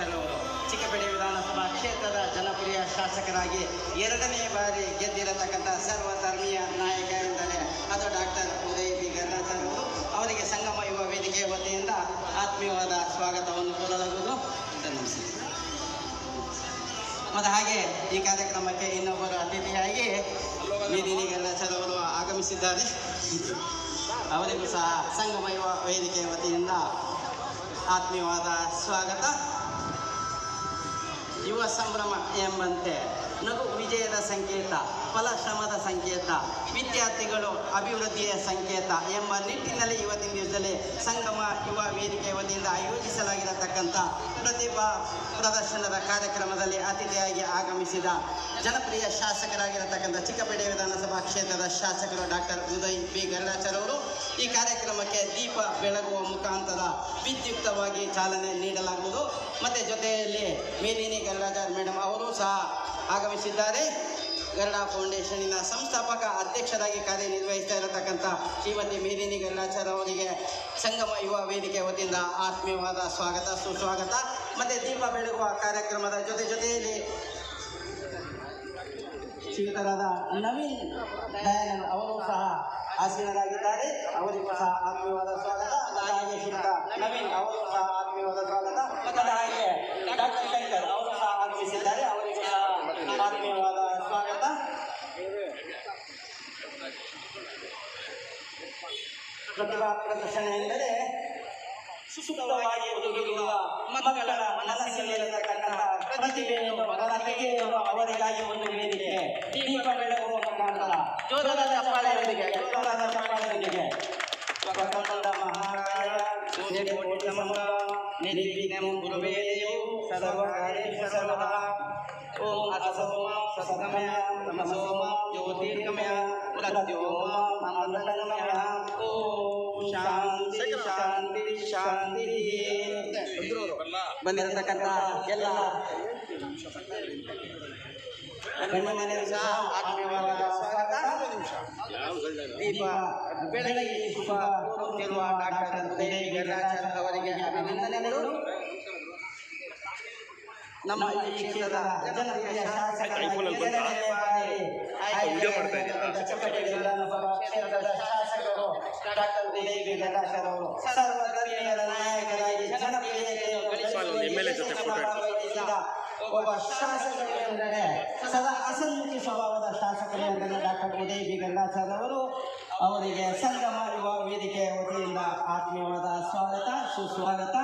ಗರುಡಾಚಾರ್ಯವರು ಚಿಕ್ಕಪೇಟೆ ವಿಧಾನಸಭಾ ಕ್ಷೇತ್ರದ ಜನಪ್ರಿಯ ಶಾಸಕರಾಗಿ 2ನೇ ಬಾರಿ ಗೆದ್ದಿರತಕ್ಕಂಥ ಸರ್ವಧರ್ಮೀಯ ನಾಯಕ ಎಂದರೆ ಅದು ಡಾಕ್ಟರ್ ಉದಯ್ ಬಿ ಗರುಡಾಚಾರ್ಯವರು. ಅವರಿಗೆ ಸಂಗಮ ಯುವ ವೇದಿಕೆ ವತಿಯಿಂದ ಆತ್ಮೀಯವಾದ ಸ್ವಾಗತವನ್ನು ಕೋರಲಾಗುವುದು. ಮತ್ತು ಹಾಗೆ ಈ ಕಾರ್ಯಕ್ರಮಕ್ಕೆ ಇನ್ನೊಬ್ಬರು ಅತಿಥಿಯಾಗಿ ಮೇದಿನಿ ಗರುಡಾಚಾರ್ಯವರು ಆಗಮಿಸಿದ್ದಾರೆ. ಅವರಿಗೂ ಸಹ ಸಂಗಮ ಯುವ ವೇದಿಕೆ ವತಿಯಿಂದ ಆತ್ಮೀಯವಾದ ಸ್ವಾಗತ. ಯುವ ಸಂಭ್ರಮ ಎಂಬಂತೆ ನಗು ವಿಜಯದ ಸಂಕೇತ, ಫಲ ಶ್ರಮದ ಸಂಕೇತ, ವಿದ್ಯಾರ್ಥಿಗಳು ಅಭಿವೃದ್ಧಿಯ ಸಂಕೇತ ಎಂಬ ನಿಟ್ಟಿನಲ್ಲಿ ಇವತ್ತಿನ ದಿವಸದಲ್ಲಿ ಸಂಗಮ ಯುವ ವೇದಿಕೆ ವತಿಯಿಂದ ಆಯೋಜಿಸಲಾಗಿರತಕ್ಕಂಥ ಪ್ರತಿಭಾ ಪ್ರದರ್ಶನದ ಕಾರ್ಯಕ್ರಮದಲ್ಲಿ ಅತಿಥಿಯಾಗಿ ಆಗಮಿಸಿದ ಜನಪ್ರಿಯ ಶಾಸಕರಾಗಿರತಕ್ಕಂಥ ಚಿಕ್ಕಪೇಟೆ ವಿಧಾನಸಭಾ ಕ್ಷೇತ್ರದ ಶಾಸಕರು ಡಾಕ್ಟರ್ ಉದಯ್ ಬಿ ಗರುಡಾಚಾರ್ಯವರು ಈ ಕಾರ್ಯಕ್ರಮಕ್ಕೆ ದೀಪ ಬೆಳಗುವ ಮುಖಾಂತರ ವಿದ್ಯುಕ್ತವಾಗಿ ಚಾಲನೆ ನೀಡಲಾಗುವುದು. ಮತ್ತು ಜೊತೆಯಲ್ಲಿ ಮೇದಿನಿ ಗರುಡಾಚಾರ್ಯ ಮೇಡಮ್ ಅವರು ಸಹ ಆಗಮಿಸಿದ್ದಾರೆ. ಗರುಡ ಫೌಂಡೇಶನಿನ ಸಂಸ್ಥಾಪಕ ಅಧ್ಯಕ್ಷರಾಗಿ ಕಾರ್ಯನಿರ್ವಹಿಸ್ತಾ ಇರತಕ್ಕಂಥ ಶ್ರೀಮತಿ ಮೇದಿನಿ ಗರುಡಾಚಾರ್ಯ ಅವರಿಗೆ ಸಂಗಮ ಯುವ ವೇದಿಕೆ ವತಿಯಿಂದ ಆತ್ಮೀಯವಾದ ಸ್ವಾಗತ, ಸುಸ್ವಾಗತ. ಮತ್ತು ದೀಪ ಬೆಳಗುವ ಕಾರ್ಯಕ್ರಮದ ಜೊತೆಯಲ್ಲಿ ಶ್ರೀಯುತರಾದ ನವೀನ್ ದಯಾನಂದ್ ಅವರು ಸಹ ಆಸೀನರಾಗಿದ್ದಾರೆ. ಅವರಿಗೂ ಸಹ ಆತ್ಮೀಯವಾದ ಸ್ವಾಗತ. ಹಾಗೆ ಶ್ರೀಯುತ ನವೀನ್ ಅವರು ಸಹ ಆತ್ಮೀಯವಾದ ಸ್ವಾಗತ. ಮತ್ತು ಹಾಗೆ ಡಾಕ್ಟರ್ ಶಂಕರ್ ಅವರು ಸಹ ಆಗಮಿಸಿದ್ದಾರೆ. ಅವರಿಗೂ ಸಹ ಆತ್ಮೀಯವಾದ ಸ್ವಾಗತ. ಪ್ರತಿಭಾ ಪ್ರದರ್ಶನ ಎಂದರೆ ಸುಸೂಕ್ತವಾಗಿ ಹುಡುಗಿರುವ ಮಕ್ಕಳ ಮನಸ್ಸಿನಲ್ಲಿರತಕ್ಕಂಥ ಪ್ರತಿಭೆಯನ್ನು ಹೊರತೆಗೆಯಲು ಅವರಿಗಾಗಿ ಒಂದು ವೇದಿಕೆ. ದೀಪ ಬೆಳಗುವ ಮುಖಾಂತರ ಜೋರಾದ ಚಪ್ಪಾಳೆಯೊಂದಿಗೆ ಸ್ವತಂತ್ರ ಮಹಾರಾಯ ಸೂರ್ಯಕೋಟಿ ಸಮಃ ನಿರ್ವಿಘ್ನಂ ಗುರುವೇಯೋ ಸರ್ವಕಾರ್ಯೇಷು ಸರ್ವದಾ. ಓಂ ಅಸತೋಮ ಸದ್ಗಮಯ ತಮಸೋಮ ಜ್ಯೋತಿರ್ಗಮಯ ಮೃತ್ಯೋರ್ಮ ಅಮೃತಂಗಮಯ. ಓಂ ಶಾಂತಿ ಶಾಂತಿ ಶಾಂತಿ. ಬಂದಿರತಕ್ಕಂಥ ಎಲ್ಲ ಗಣ್ಯಮಾನ್ಯರು ಸಹ ಆತ್ಮೀಯವಾದ ಸ್ವಾಗತ. ದೀಪ ಬೆಳಗ್ಗೆ ಶುಭ ಕೋರುತ್ತಿರುವ ಡಾಕ್ಟರ್ ಉದಯ್ ಗರುಡಾಚಾರ್ಯ ಅವರಿಗೆ ಅಭಿನಂದನೆಗಳು. ನಮ್ಮ ಈ ಕ್ಷೇತ್ರದ ಜನಪ್ರಿಯ ಶಾಸಕರಾಗಿ 2ನೇ ಬಾರಿ ಚಿಕ್ಕಪೇಟೆ ವಿಧಾನಸಭಾ ಕ್ಷೇತ್ರದ ಶಾಸಕರು ಡಾಕ್ಟರ್ ಉದಯ್ ಬಿ ಗರುಡಾಚಾರ್ಯ ಅವರು ಸರ್ವಧರ್ಮೀಯ ನಾಯಕರಾಗಿ ಜನಪ್ರಿಯತೆಯನ್ನು ಗಳಿಸಿದ ಒಬ್ಬ ಶಾಸಕರು ಎಂದರೆ ಸದಾ ಅಸನ್ಮುಖಿ ಸ್ವಭಾವದ ಶಾಸಕರು ಎಂದರೆ ಡಾಕ್ಟರ್ ಉದಯ್ ಬಿ ಗರುಡಾಚಾರ್ಯ ಅವರು. ಅವರಿಗೆ ಸಂಗಮ ಯುವ ವೇದಿಕೆ ವತಿಯಿಂದ ಆತ್ಮೀಯವಾದ ಸ್ವಾಗತ, ಸುಸ್ವಾಗತ.